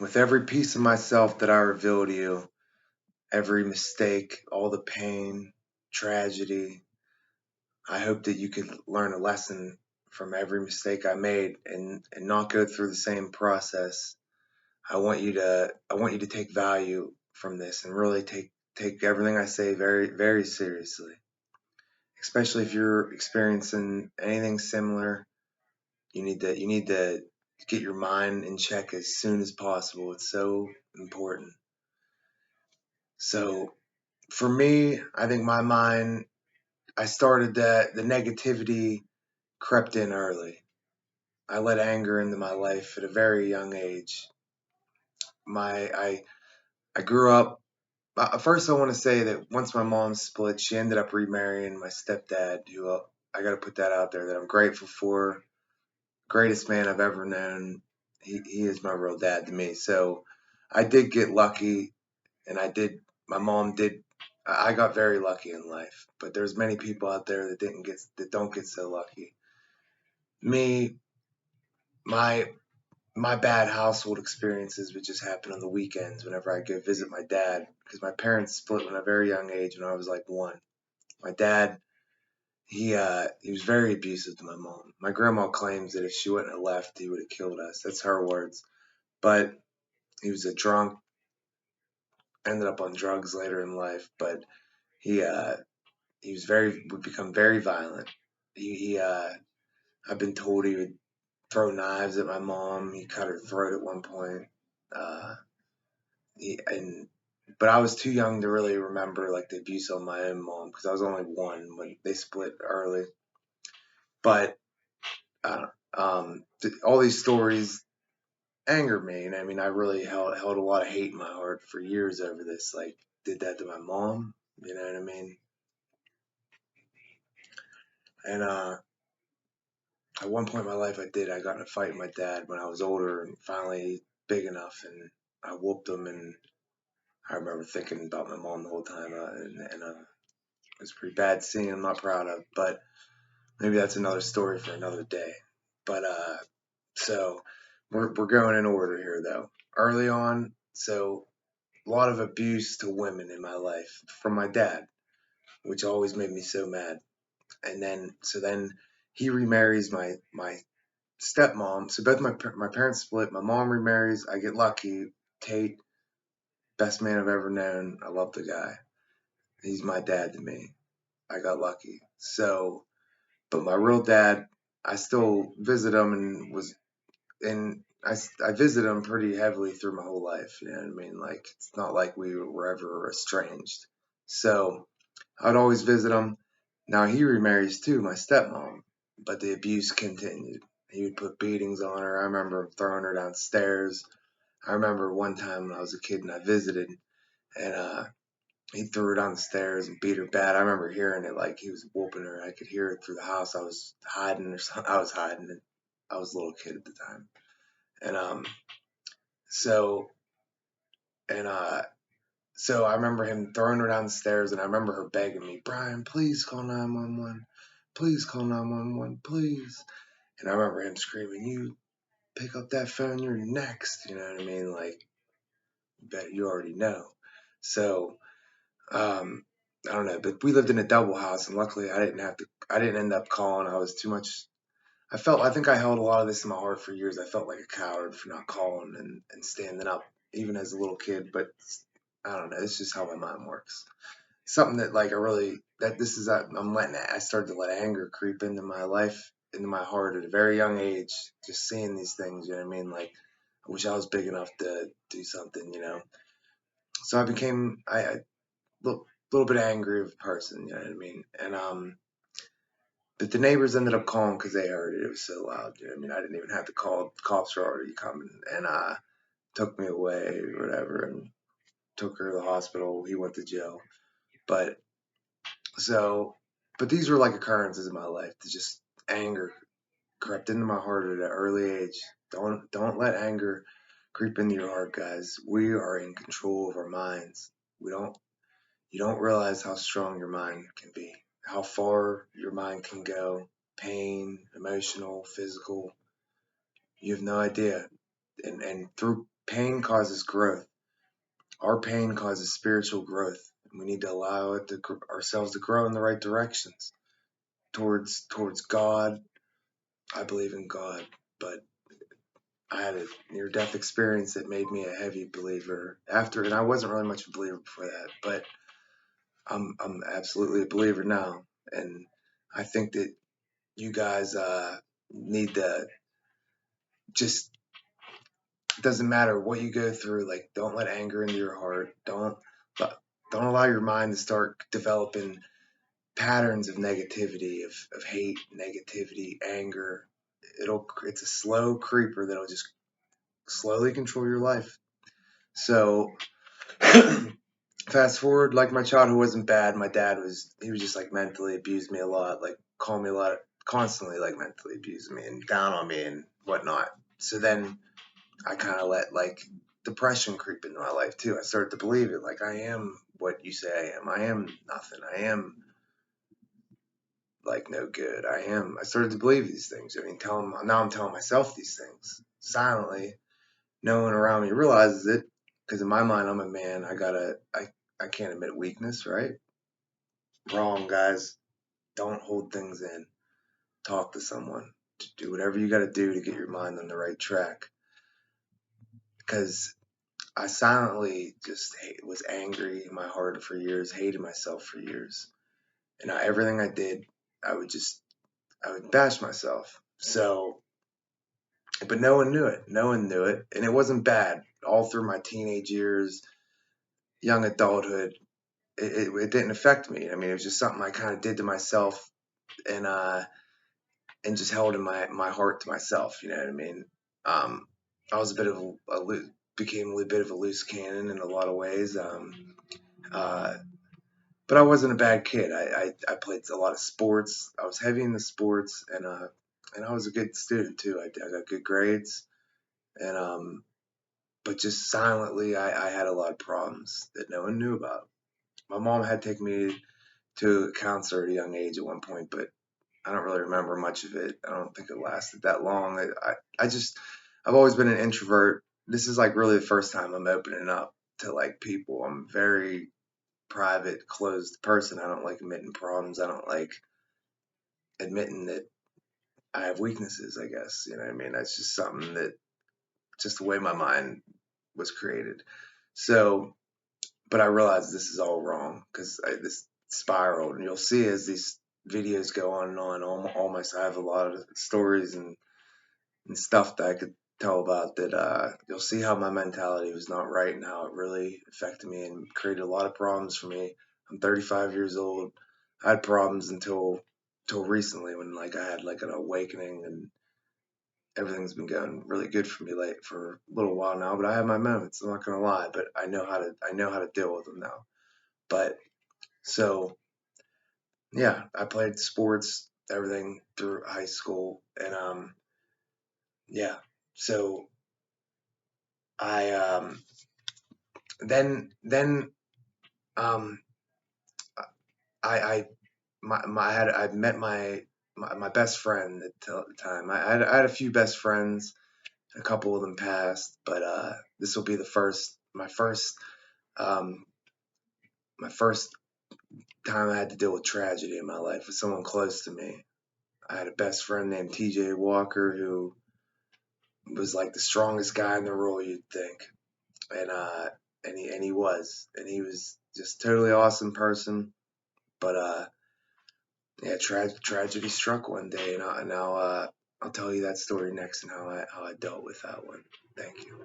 With every piece of myself that I reveal to you, every mistake, all the pain, tragedy, I hope that you could learn a lesson from every mistake I made and not go through the same process. I want you to take value from this and really take everything I say very, very seriously. Especially if you're experiencing anything similar, you need to get your mind in check as soon as possible. It's so important. So for me, I think my mind, I started that the negativity crept in early. I let anger into my life at a very young age. My I grew up. First, I want to say that once my mom split, she ended up remarrying my stepdad, who I got to put that out there that I'm grateful for. Greatest man I've ever known. He is my real dad to me. So I did get lucky, and I did. My mom did. I got very lucky in life, but there's many people out there that don't get so lucky. Me, my my bad household experiences would just happen on the weekends whenever I go visit my dad because my parents split when a very young age when I was like one. My dad, he was very abusive to my mom. My grandma claims that if she wouldn't have left, he would have killed us. That's her words. But he was a drunk, ended up on drugs later in life. But he uh, he would become very violent. He I've been told he would throw knives at my mom. He cut her throat at one point. Uh, and but I was too young to really remember like the abuse on my own mom because I was only one when they split early. But all these stories anger me, and I mean I really held a lot of hate in my heart for years over this. Like did that to my mom, you know what I mean? And at one point in my life, I got in a fight with my dad when I was older and finally big enough, and I whooped him. And I remember thinking about my mom the whole time, and it was a pretty bad scene. I'm not proud of, but maybe that's another story for another day. But so we're going in order here though. Early on, so a lot of abuse to women in my life from my dad, which always made me so mad. And then he remarries my stepmom. So both my parents split. My mom remarries. I get lucky. Tate, best man I've ever known. I love the guy. He's my dad to me. I got lucky. So, but my real dad, I still visit him and I visit him pretty heavily through my whole life. You know what I mean? Like it's not like we were ever estranged. So I'd always visit him. Now he remarries too, my stepmom, but the abuse continued. He would put beatings on her. I remember him throwing her downstairs. I remember one time when I was a kid and I visited, and he threw her down the stairs and beat her bad. I remember hearing it like he was whooping her. I could hear it through the house. I was hiding or something. I was hiding. And I was a little kid at the time, and so and so I remember him throwing her down the stairs, and I remember her begging me, Brian, please call 911. Please call 911, please. And I remember him screaming, you pick up that phone, you're next. You know what I mean? Like, you already know. So, I don't know, but we lived in a double house, and luckily I didn't end up calling. I was too much. I think I held a lot of this in my heart for years. I felt like a coward for not calling and standing up, even as a little kid. But I don't know. It's just how my mind works. Something that like I really that this is I'm letting I started to let anger creep into my life, into my heart at a very young age. Just seeing these things, you know what I mean? Like I wish I was big enough to do something, you know. So I became I little bit angry of a person, you know what I mean? And but the neighbors ended up calling because they heard it. It was so loud, you know what I mean? I didn't even have to call. The cops were already coming and took me away or whatever and took her to the hospital. He went to jail, but So, but these were like occurrences in my life that just anger crept into my heart at an early age. Don't let anger creep into your heart, guys. We are in control of our minds. We don't You don't realize how strong your mind can be, how far your mind can go. Pain, emotional, physical. You have no idea. And through pain causes growth. Our pain causes spiritual growth. We need to allow ourselves to grow in the right directions towards God. I believe in God, but I had a near-death experience that made me a heavy believer after, and I wasn't really much of a believer before that, but I'm absolutely a believer now, and I think that you guys need to just, it doesn't matter what you go through, like, don't let anger into your heart. Don't allow your mind to start developing patterns of negativity, of hate, negativity, anger. It's a slow creeper that'll just slowly control your life. So fast forward, like, my childhood wasn't bad. My dad he was just like mentally abused me a lot, like called me a lot, constantly like mentally abusing me and down on me and whatnot. So then I kind of let like depression creep into my life too. I started to believe it, like, I am what you say I am. I am nothing. I am like no good. I started to believe these things. I mean, now I'm telling myself these things silently. No one around me realizes it, because in my mind, I'm a man. I can't admit weakness, right? Wrong, guys. Don't hold things in. Talk to someone. Do whatever you got to do to get your mind on the right track. Because I silently just was angry in my heart for years, hated myself for years. And everything I did, I would bash myself. So, but no one knew it. No one knew it. And it wasn't bad. All through my teenage years, young adulthood, it didn't affect me. I mean, it was just something I kind of did to myself, and just held in my heart to myself. You know what I mean? I was a bit of became a bit of a loose cannon in a lot of ways. Uh, but I wasn't a bad kid. I played a lot of sports. I was heavy in the sports, and I was a good student too. I got good grades, and but just silently, I had a lot of problems that no one knew about. My mom had taken me to a counselor at a young age at one point, but I don't really remember much of it. I don't think it lasted that long. I've always been an introvert. This is like really the first time I'm opening up to like people. I'm a very private, closed person. I don't like admitting problems. I don't like admitting that I have weaknesses, I guess. You know what I mean? That's just something that, just the way my mind was created. So, but I realized this is all wrong, because this spiraled, and you'll see as these videos go on and on. I have a lot of stories and stuff that I could tell about that. You'll see how my mentality was not right and how it really affected me and created a lot of problems for me. I'm 35 years old. I had problems until recently, when like I had like an awakening, and everything's been going really good for me for a little while now. But I have my moments. I'm not gonna lie, but I know how to deal with them now. But so yeah, I played sports, everything through high school, and yeah. So I then um I I met my best friend at the time. I had a few best friends. A couple of them passed, but this will be um my first time I had to deal with tragedy in my life with someone close to me. I had a best friend named TJ Walker, who was like the strongest guy in the world, you'd think. And he was just totally awesome person. But yeah, tragedy struck one day, and I'll tell you that story next, and how I dealt with that one. Thank you.